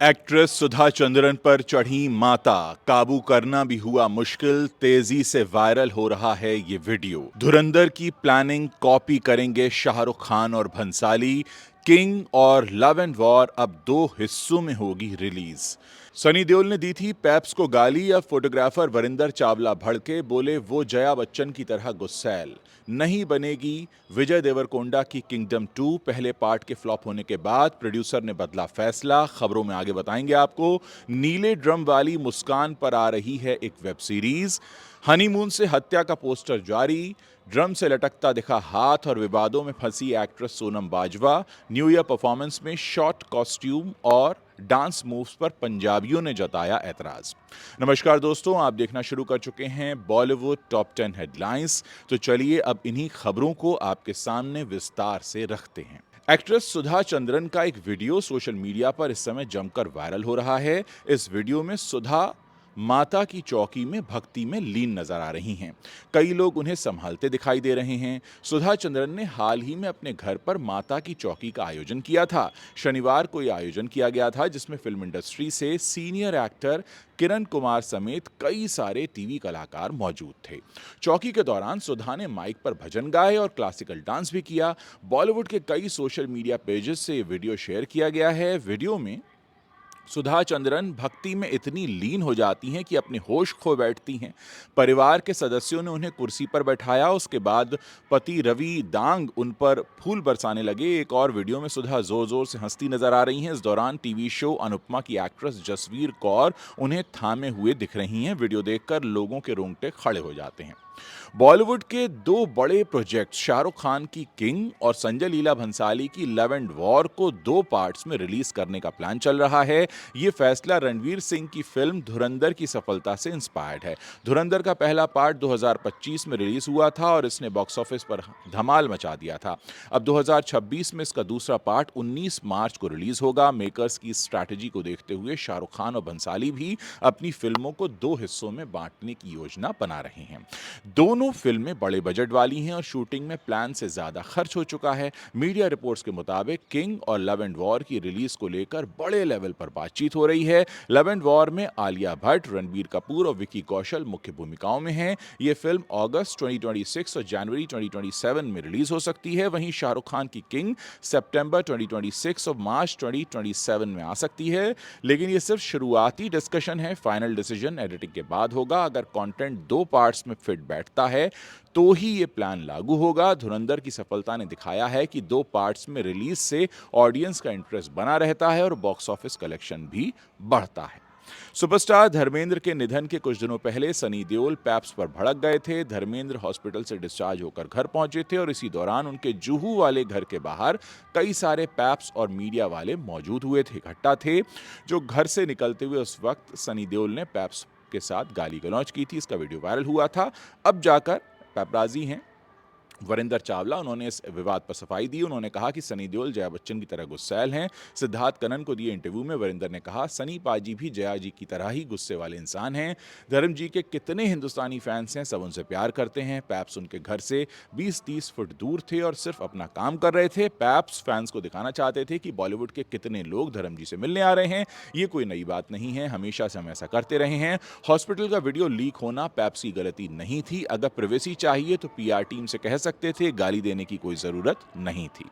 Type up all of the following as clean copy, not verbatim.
Actress Sudha Chandran पर चढ़ी माता, काबू करना भी हुआ मुश्किल, तेजी से वायरल हो रहा है ये वीडियो। धुरंधर की प्लानिंग कॉपी करेंगे शाहरुख खान और भंसाली। किंग और लव एंड वॉर अब दो हिस्सों में होगी रिलीज। सनी देओल ने दी थी पेप्स को गाली। अब फोटोग्राफर वरिंदर चावला भड़के, बोले वो जया बच्चन की तरह गुस्सैल नहीं बनेगी। विजय देवरकोंडा की किंगडम 2 पहले पार्ट के फ्लॉप होने के बाद प्रोड्यूसर ने बदला फैसला। खबरों में आगे बताएंगे आपको। नीले ड्रम वाली मुस्कान पर आ रही है एक वेब सीरीज। हनीमून से हत्या का पोस्टर जारी। ड्रम से लटकता दिखा हाथ और विवादों में फंसी actress Sonam Bajwa. New year performance में शॉर्ट कॉस्ट्यूम और डांस मूव्स पर पंजाबियों ने जताया ऐतराज। नमस्कार दोस्तों, आप देखना शुरू कर चुके हैं बॉलीवुड टॉप 10 हेडलाइंस। तो चलिए अब इन्हीं खबरों को आपके सामने विस्तार से रखते हैं। एक्ट्रेस सुधा चंद्रन का एक वीडियो सोशल मीडिया पर इस समय जमकर वायरल हो रहा है। इस वीडियो में सुधा माता की चौकी में भक्ति में लीन नजर आ रही हैं। कई लोग उन्हें संभालते दिखाई दे रहे हैं। सुधा चंद्रन ने हाल ही में अपने घर पर माता की चौकी का आयोजन किया था। शनिवार को यह आयोजन किया गया था, जिसमें फिल्म इंडस्ट्री से सीनियर एक्टर किरण कुमार समेत कई सारे टीवी कलाकार मौजूद थे। चौकी के दौरान सुधा ने माइक पर भजन गाए और क्लासिकल डांस भी किया। बॉलीवुड के कई सोशल मीडिया पेजेस से ये वीडियो शेयर किया गया है। वीडियो में सुधा चंद्रन भक्ति में इतनी लीन हो जाती हैं कि अपने होश खो बैठती हैं। परिवार के सदस्यों ने उन्हें कुर्सी पर बैठाया। उसके बाद पति रवि दांग उन पर फूल बरसाने लगे। एक और वीडियो में सुधा जोर जोर से हंसती नजर आ रही हैं। इस दौरान टीवी शो अनुपमा की एक्ट्रेस जसवीर कौर उन्हें थामे हुए दिख रही हैं। वीडियो देखकर लोगों के रोंगटे खड़े हो जाते हैं। बॉलीवुड के दो बड़े प्रोजेक्ट शाहरुख खान की किंग और संजय लीला भंसाली की लव एंड वॉर को दो पार्ट्स में रिलीज करने का प्लान चल रहा है। ये फैसला रणवीर सिंह की फिल्म धुरंधर की सफलता से इंस्पायर्ड है। धुरंधर का पहला पार्ट 2025 में रिलीज हुआ था और इसने बॉक्स ऑफिस पर धमाल मचा दिया था। अब 2026 में इसका दूसरा पार्ट 19 मार्च को रिलीज होगा। मेकर्स की स्ट्रैटेजी को देखते हुए शाहरुख खान और भंसाली भी अपनी फिल्मों को दो हिस्सों में बांटने की योजना बना रहे हैं। दोनों फिल्में बड़े बजट वाली हैं और शूटिंग में प्लान से ज्यादा खर्च हो चुका है। मीडिया रिपोर्ट्स के मुताबिक किंग और लव एंड वॉर की रिलीज को लेकर बड़े लेवल पर बातचीत हो रही है। लव एंड वॉर में आलिया भट्ट, रणबीर कपूर और विकी कौशल मुख्य भूमिकाओं में हैं। यह फिल्म अगस्त 2026 और जनवरी 2027 में रिलीज हो सकती है। वहीं शाहरुख खान की किंग सितंबर 2026 और मार्च 2027 में आ सकती है। लेकिन यह सिर्फ शुरुआती डिस्कशन है। फाइनल डिसीजन एडिटिंग के बाद होगा। अगर कंटेंट दो पार्ट्स में फिट बैठता है तो ही ये प्लान लागू होगा। धुरंधर की सफलता ने दिखाया है कि दो पार्ट्स में रिलीज से ऑडियंस का इंटरेस्ट बना रहता है और बॉक्स ऑफिस कलेक्शन भी बढ़ता है। सुपरस्टार धर्मेंद्र के निधन के कुछ दिनों पहले सनी देओल पेप्स पर भड़क गए थे। धर्मेंद्र हॉस्पिटल से डिस्चार्ज होकर घर पहुंचे थे और इसी दौरान उनके जुहू वाले घर के बाहर कई सारे पेप्स और मीडिया वाले मौजूद हुए थे, इकट्ठा थे। जो घर से निकलते हुए उस वक्त सनी देओल ने पेप्स के साथ गाली गलौज की थी। इसका वीडियो वायरल हुआ था। अब जाकर पेपराजी हैं वरिंदर चावला, उन्होंने इस विवाद पर सफाई दी। उन्होंने कहा कि सनी देओल जया बच्चन की तरह गुस्सैल हैं। सिद्धार्थ कनन को दिए इंटरव्यू में वरिंदर ने कहा, सनी पाजी भी जया जी की तरह ही गुस्से वाले इंसान हैं। धर्म जी के कितने हिंदुस्तानी फैंस हैं, सब उनसे प्यार करते हैं। पैप्स उनके घर से 20-30 फुट दूर थे और सिर्फ अपना काम कर रहे थे। पैप्स फैंस को दिखाना चाहते थे कि बॉलीवुड के कितने लोग धर्म जी से मिलने आ रहे हैं। ये कोई नई बात नहीं है, हमेशा से हम ऐसा करते रहे हैं। हॉस्पिटल का वीडियो लीक होना पैप्स की गलती नहीं थी। अगर प्राइवेसी चाहिए तो पीआर टीम से कह सकते थे, गाली देने की कोई जरूरत नहीं थी।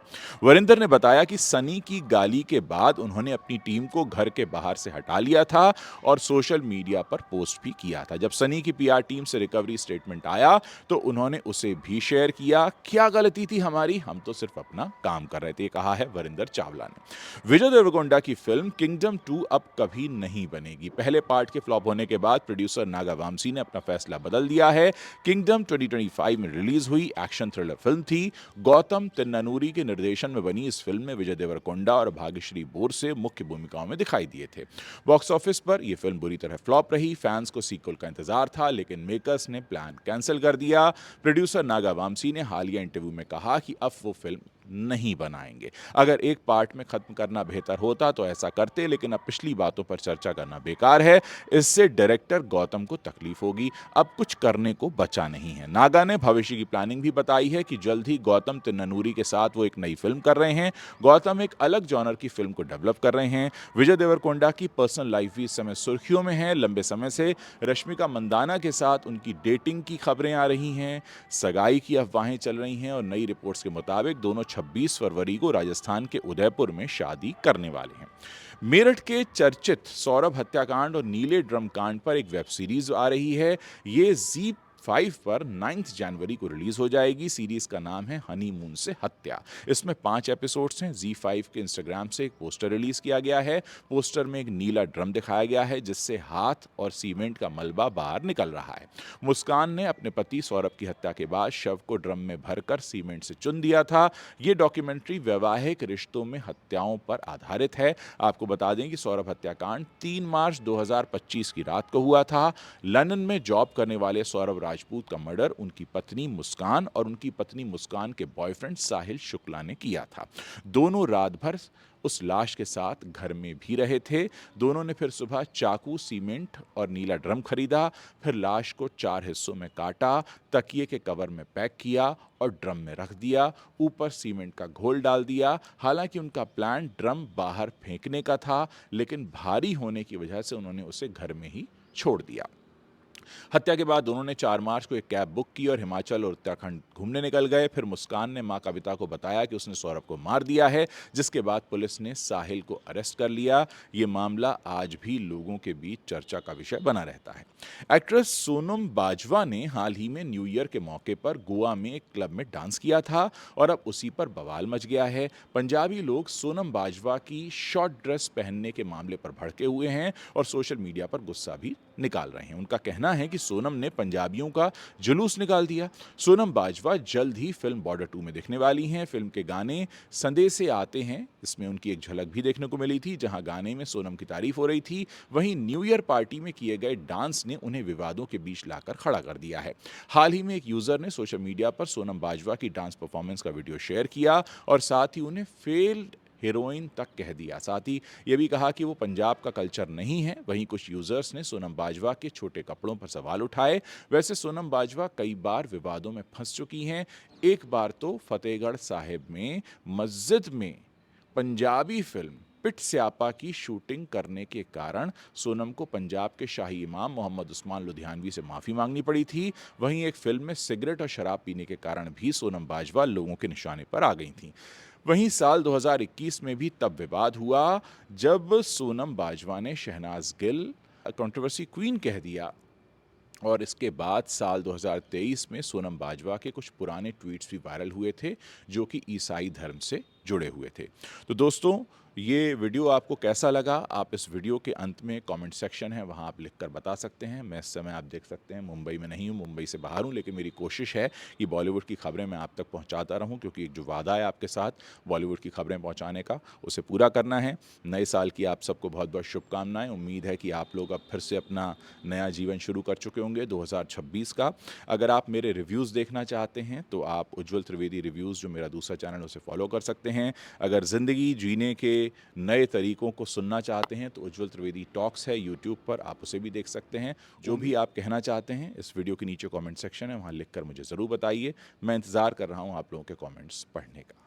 वरिंदर ने बताया कि सनी की गाली के बाद उन्होंने अपनी टीम को घर के बाहर से हटा लिया था और सोशल मीडिया पर पोस्ट भी किया था। जब सनी की पीआर टीम से रिकवरी स्टेटमेंट आया तो उन्होंने उसे भी शेयर किया। क्या गलती थी हमारी, हम तो सिर्फ अपना काम कर रहे थे, कहा है वरिंदर चावला ने। विजय देवरकोंडा की फिल्म किंगडम 2 अब कभी नहीं बनेगी। पहले पार्ट के फ्लॉप होने के बाद प्रोड्यूसर नागा वामसी ने अपना फैसला बदल दिया है। किंगडम 2025 में रिलीज हुई एक्शन थ्रिलर फिल्म थी। गौतम तिन्नानूरी के निर्देशन में बनी इस फिल्म में विजय देवरकोंडा और भाग्यश्री बोरसे मुख्य भूमिकाओं में दिखाई दिए थे। बॉक्स ऑफिस पर यह फिल्म बुरी तरह फ्लॉप रही। फैंस को सीक्वल का इंतजार था, लेकिन मेकर्स ने प्लान कैंसिल कर दिया। प्रोड्यूसर नागा वामसी ने हालिया इंटरव्यू में कहा कि अब वो फिल्म नहीं बनाएंगे। अगर एक पार्ट में खत्म करना बेहतर होता तो ऐसा करते, लेकिन अब पिछली बातों पर चर्चा करना बेकार है। इससे डायरेक्टर गौतम को तकलीफ होगी। अब कुछ करने को बचा नहीं है। नागा ने भविष्य की प्लानिंग भी बताई है कि जल्द ही गौतम तिन्ननूरी के साथ वो एक नई फिल्म कर रहे हैं। गौतम एक अलग जॉनर की फिल्म को डेवलप कर रहे हैं। विजय देवरकोंडा की पर्सनल लाइफ भी इस समय सुर्खियों में है। लंबे समय से रश्मिका मंदाना के साथ उनकी डेटिंग की खबरें आ रही हैं, सगाई की अफवाहें चल रही हैं और नई रिपोर्ट्स के मुताबिक दोनों 26 फरवरी को राजस्थान के उदयपुर में शादी करने वाले हैं। मेरठ के चर्चित सौरभ हत्याकांड और नीले ड्रम कांड पर एक वेब सीरीज आ रही है। ये Z5 पर 9 जनवरी को रिलीज हो जाएगी। सीरीज का नाम है हनीमून से हत्या। इसमें 5 एपिसोड्स हैं। Z5 के इंस्टाग्राम से एक पोस्टर रिलीज किया गया है। पोस्टर में एक नीला ड्रम दिखाया गया है जिससे हाथ और सीमेंट का मलबा बाहर निकल रहा है। मुस्कान ने अपने पति सौरभ की हत्या के बाद शव को ड्रम में भरकर सीमेंट से चुन दिया था। ये डॉक्यूमेंट्री वैवाहिक रिश्तों में हत्याओं पर आधारित है। आपको बता दें कि सौरभ हत्याकांड 3 मार्च 2025 की रात को हुआ था। लंदन में जॉब करने वाले सौरभ राजपूत का मर्डर उनकी पत्नी मुस्कान और उनकी पत्नी मुस्कान के बॉयफ्रेंड साहिल शुक्ला ने किया था। दोनों रात भर उस लाश के साथ घर में भी रहे थे। दोनों ने फिर सुबह चाकू, सीमेंट और नीला ड्रम खरीदा। फिर लाश को 4 हिस्सों में काटा, तकिए के कवर में पैक किया और ड्रम में रख दिया। ऊपर सीमेंट का घोल डाल दिया। हालांकि उनका प्लान ड्रम बाहर फेंकने का था, लेकिन भारी होने की वजह से उन्होंने उसे घर में ही छोड़ दिया। हत्या के बाद दोनों ने 4 मार्च को एक कैब बुक की और हिमाचल और उत्तराखंड घूमने निकल गए। फिर मुस्कान ने मां कविता को बताया कि उसने सौरभ को मार दिया है, जिसके बाद पुलिस ने साहिल को अरेस्ट कर लिया। ये मामला आज भी लोगों के बीच चर्चा का विषय बना रहता है। एक्ट्रेस सोनम बाजवा ने हाल ही में न्यू ईयर के मौके पर गोवा में एक क्लब में डांस किया था और अब उसी पर बवाल मच गया है। पंजाबी लोग सोनम बाजवा की शॉर्ट ड्रेस पहनने के मामले पर भड़के हुए हैं और सोशल मीडिया पर गुस्सा भी निकाल रहे हैं। उनका कहना है कि सोनम ने पंजाबियों का जुलूस निकाल दिया। सोनम बाजवा जल्द ही फिल्म बॉर्डर 2 में दिखने वाली हैं। फिल्म के गाने संदे से आते हैं, इसमें उनकी एक झलक भी देखने को मिली थी, जहां गाने में सोनम की तारीफ हो रही थी। वहीं न्यू ईयर पार्टी में किए गए डांस ने उन्हें विवादों के बीच लाकर खड़ा कर दिया है। हाल ही में एक यूजर ने सोशल मीडिया पर सोनम बाजवा की डांस परफॉर्मेंस का वीडियो शेयर किया और साथ ही उन्हें फेल्ड हीरोइन तक कह दिया। साथ ही यह भी कहा कि वो पंजाब का कल्चर नहीं है। वहीं कुछ यूजर्स ने सोनम बाजवा के छोटे कपड़ों पर सवाल उठाए। वैसे सोनम बाजवा कई बार विवादों में फंस चुकी हैं। एक बार तो फतेहगढ़ साहिब में मस्जिद में पंजाबी फिल्म पिट स्यापा की शूटिंग करने के कारण सोनम को पंजाब के शाही इमाम मोहम्मद उस्मान लुधियानवी से माफी मांगनी पड़ी थी। वहीं एक फिल्म में सिगरेट और शराब पीने के कारण भी सोनम बाजवा लोगों के निशाने पर आ गई थी। वहीं साल 2021 में भी तब विवाद हुआ जब सोनम बाजवा ने शहनाज गिल कंट्रोवर्सी क्वीन कह दिया और इसके बाद साल 2023 में सोनम बाजवा के कुछ पुराने ट्वीट्स भी वायरल हुए थे जो कि ईसाई धर्म से जुड़े हुए थे। तो दोस्तों, ये वीडियो आपको कैसा लगा? आप इस वीडियो के अंत में कमेंट सेक्शन है, वहाँ आप लिखकर बता सकते हैं। मैं इस समय आप देख सकते हैं मुंबई में नहीं हूँ, मुंबई से बाहर हूँ, लेकिन मेरी कोशिश है कि बॉलीवुड की खबरें मैं आप तक पहुँचाता रहूँ, क्योंकि एक जो वादा है आपके साथ बॉलीवुड की खबरें पहुँचाने का, उसे पूरा करना है। नए साल की आप सबको बहुत बहुत शुभकामनाएं। उम्मीद है कि आप लोग अब फिर से अपना नया जीवन शुरू कर चुके होंगे 2026 का। अगर आप मेरे रिव्यूज़ देखना चाहते हैं तो आप उज्ज्वल त्रिवेदी रिव्यूज़, जो मेरा दूसरा चैनल, उसे फॉलो कर सकते हैं। अगर ज़िंदगी जीने के नए तरीकों को सुनना चाहते हैं तो उज्ज्वल त्रिवेदी टॉक्स है यूट्यूब पर, आप उसे भी देख सकते हैं। जो भी आप कहना चाहते हैं इस वीडियो के नीचे कमेंट सेक्शन है, वहाँ लिखकर मुझे ज़रूर बताइए। मैं इंतज़ार कर रहा हूँ आप लोगों के कमेंट्स पढ़ने का।